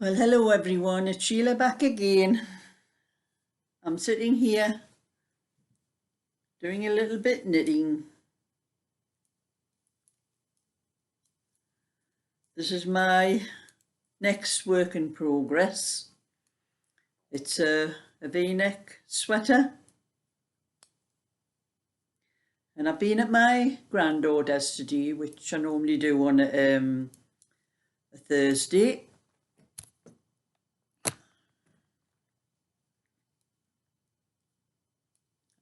Well, hello everyone, it's Sheila back again. I'm sitting here doing a little bit knitting. This is my next work in progress. It's a V-neck sweater. And I've been at my granddaughter's today, which I normally do on a Thursday.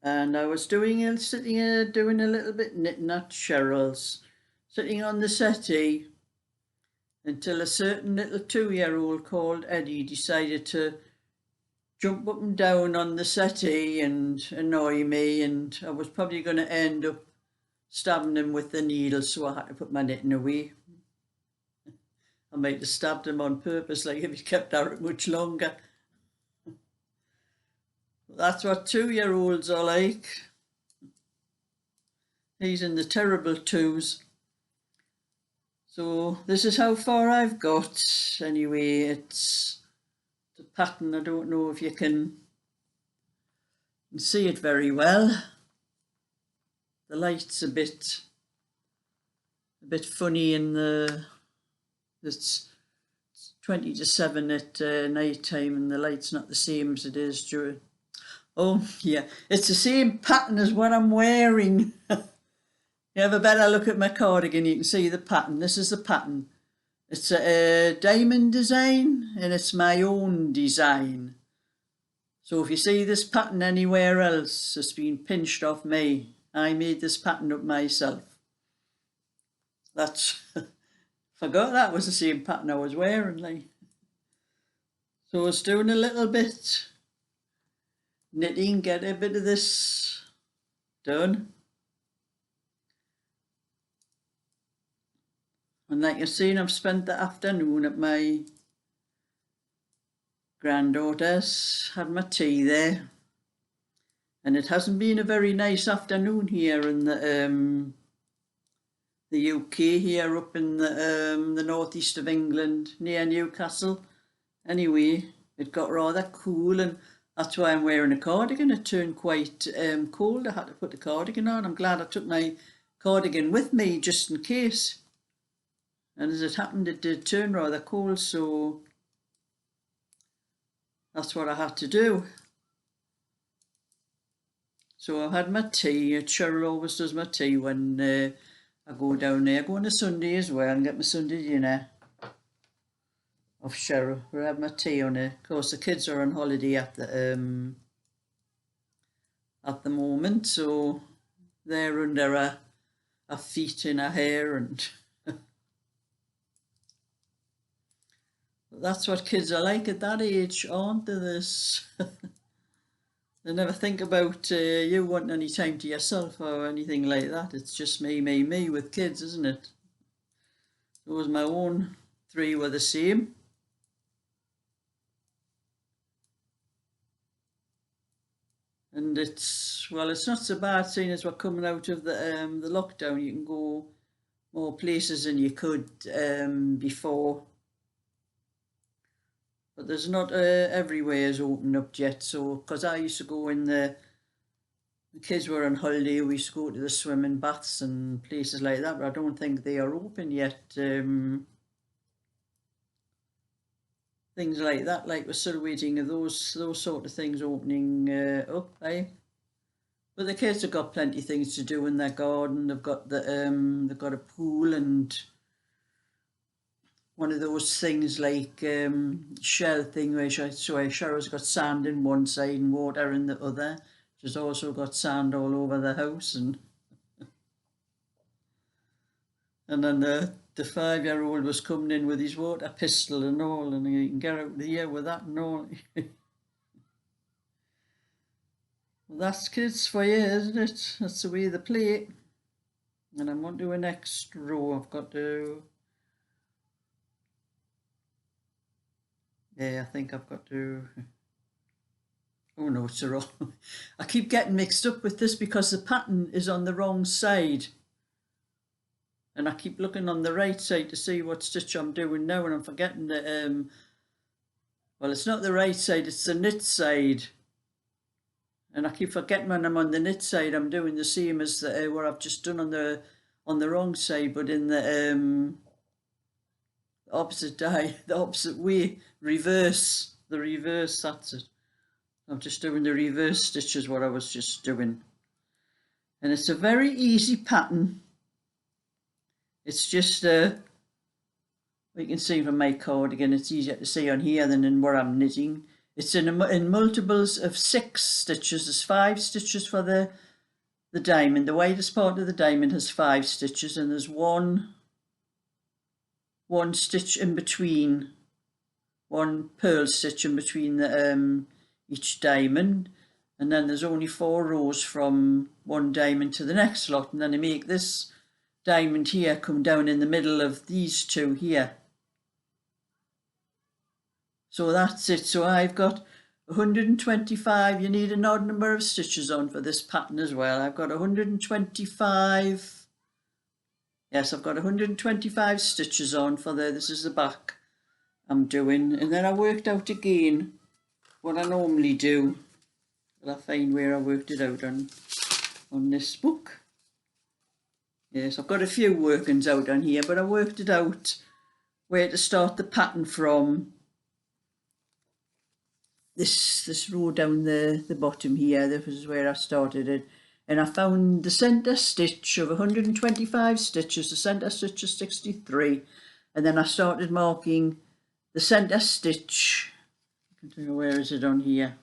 And I was sitting here doing a little bit knitting at Cheryl's, sitting on the settee, until a certain little 2-year-old called Eddie decided to jump up and down on the settee and annoy me, and I was probably going to end up stabbing him with the needle, so I had to put my knitting away. I might have stabbed him on purpose, like if he kept at it much longer. That's what 2-year-olds are like. He's in the terrible twos. So this is how far I've got. Anyway, it's the pattern. I don't know if you can see it very well. The light's a bit funny in it's 20 to 7 at night time, and the light's not the same as it is during. Oh yeah, it's the same pattern as what I'm wearing. You have a better look at my cardigan, you can see the pattern. This is the pattern. It's a diamond design, and it's my own design. So if you see this pattern anywhere else, it's been pinched off me. I made this pattern up myself. That's forgot that was the same pattern I was wearing, like. So I was doing a little bit knitting, get a bit of this done. And like you've seen, I've spent the afternoon at my granddaughter's, had my tea there. And it hasn't been a very nice afternoon here in the UK, here up in the northeast of England, near Newcastle. Anyway, it got rather cool, and that's why I'm wearing a cardigan. It turned quite cold. I had to put the cardigan on. I'm glad I took my cardigan with me just in case. And as it happened, it did turn rather cold, so that's what I had to do. So I've had my tea. Cheryl always does my tea when I go down there. I go on a Sunday as well and get my Sunday dinner off Cheryl. I have my tea on it. Of course, the kids are on holiday at the moment, so they're under her feet in her hair, and that's what kids are like at that age, aren't they? They never think about you wanting any time to yourself or anything like that. It's just me with kids, isn't it? It was my own 3 were the same. And it's not so bad, seeing as we're coming out of the lockdown. You can go more places than you could before. But there's not everywhere is opened up yet. So, because I used to go when the kids were on holiday, we used to go to the swimming baths and places like that, but I don't think they are open yet. Things like that, like we're still waiting of those sort of things opening up, eh? But the kids have got plenty of things to do in their garden. They've got they've got a pool and one of those things like shell thing where Cheryl's got sand in one side and water in the other. She's also got sand all over the house, and then the 5-year-old was coming in with his water pistol and all, and you can get out of here with that and all. Well, that's kids for you, isn't it? That's the way they play. And I'm on to the next row. I've got to... Yeah, I think I've got to... Oh no, it's the wrong... I keep getting mixed up with this because the pattern is on the wrong side. And I keep looking on the right side to see what stitch I'm doing now, and I'm forgetting that Well, it's not the right side, it's the knit side. And I keep forgetting when I'm on the knit side, I'm doing the same as what I've just done on the wrong side, but in the opposite the opposite way, reverse, the reverse, that's it. I'm just doing the reverse stitches, what I was just doing. And it's a very easy pattern. It's just, you can see from my cardigan, it's easier to see on here than in where I'm knitting. It's in multiples of 6 stitches. There's 5 stitches for the diamond. The widest part of the diamond has 5 stitches, and there's one stitch in between, one purl stitch in between the each diamond, and then there's only 4 rows from one diamond to the next lot, and then I make this diamond here come down in the middle of these 2 here. So that's it. So I've got 125. You need an odd number of stitches on for this pattern as well. I've got 125. Yes, I've got 125 stitches on for this is the back I'm doing. And then I worked out again what I normally do. I'll find where I worked it out on this book. Yes, I've got a few workings out on here, but I worked it out where to start the pattern from. This row down the bottom here, this is where I started it, and I found the centre stitch of 125 stitches, the centre stitch is 63, and then I started marking the centre stitch. Where is it on here?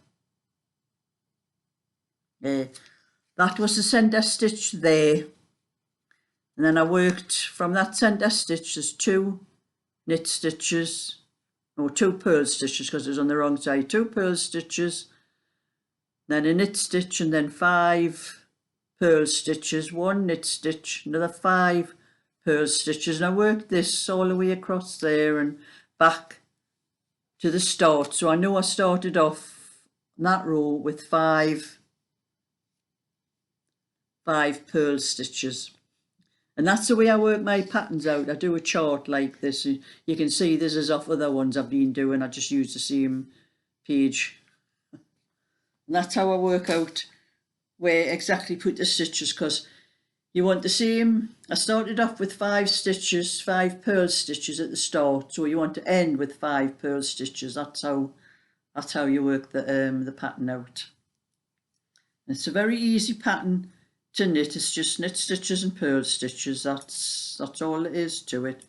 That was the centre stitch there, and then I worked from that centre stitch. There's 2 knit stitches, or 2 purl stitches because it was on the wrong side, 2 purl stitches, then a knit stitch, and then 5 purl stitches, 1 knit stitch, another 5 purl stitches, and I worked this all the way across there and back to the start. So I know I started off that row with 5 purl stitches. And that's the way I work my patterns out. I do a chart like this. You can see this is off other ones I've been doing. I just use the same page. And that's how I work out where exactly put the stitches, because you want the same. I started off with 5 stitches, 5 purl stitches at the start. So you want to end with 5 purl stitches. That's how you work the pattern out. And it's a very easy pattern to knit. It's just knit stitches and purl stitches. That's all it is to it.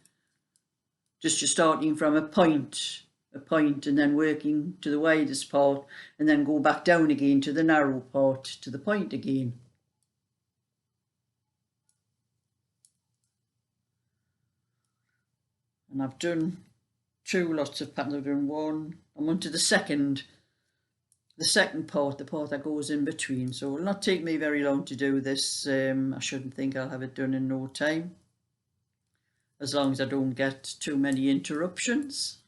Just you're starting from a point and then working to the widest part, and then go back down again to the narrow part, to the point again. And I've done 2 lots of patterns. I've done 1. I'm on to the second part, the part that goes in between. So it will not take me very long to do this. I shouldn't think I'll have it done in no time, as long as I don't get too many interruptions,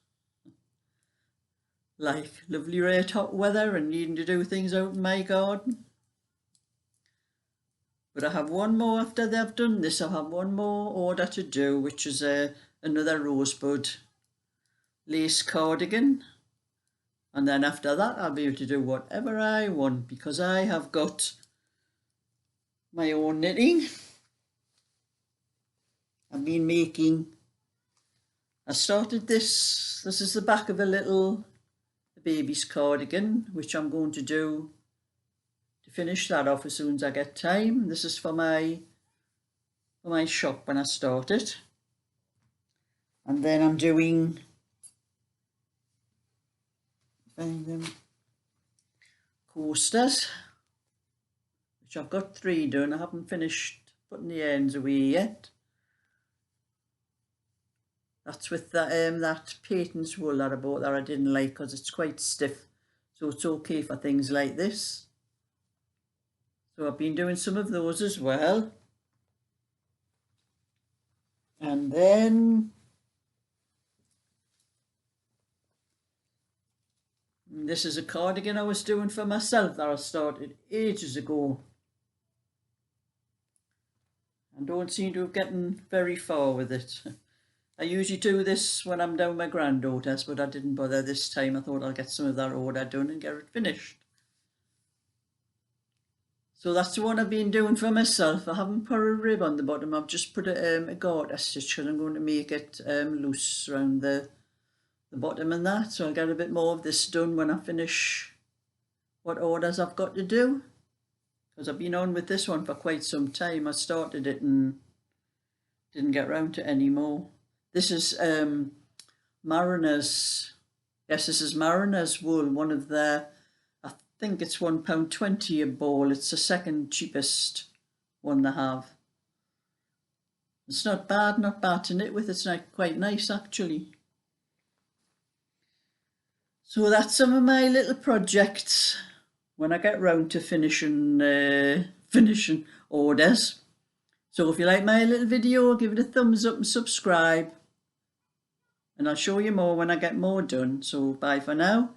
like lovely red hot weather and needing to do things out in my garden. But I have one more after they've done this. I have one more order to do, which is another rosebud lace cardigan. And then after that, I'll be able to do whatever I want, because I have got my own knitting. I've been making, I started this is the back of a baby's cardigan, which I'm going to do to finish that off as soon as I get time. This is for my shop when I started. And then I'm doing coasters, which I've got 3 done. I haven't finished putting the ends away yet. That's with that Peyton's wool that I bought that I didn't like because it's quite stiff, so it's okay for things like this. So I've been doing some of those as well. And then this is a cardigan I was doing for myself that I started ages ago. I don't seem to have gotten very far with it. I usually do this when I'm down with my granddaughter's, but I didn't bother this time. I thought I'll get some of that order done and get it finished. So that's the one I've been doing for myself. I haven't put a rib on the bottom. I've just put a garter stitch because I'm going to make it loose around the bottom and that. So I'll get a bit more of this done when I finish what orders I've got to do. Because I've been on with this one for quite some time. I started it and didn't get round to it anymore. This is Mariners. Yes, this is Mariners wool, one of their, I think it's £1.20 a ball. It's the second cheapest one they have. It's not bad to knit with. It's quite nice actually. So that's some of my little projects when I get round to finishing orders. So if you like my little video, give it a thumbs up and subscribe. And I'll show you more when I get more done. So bye for now.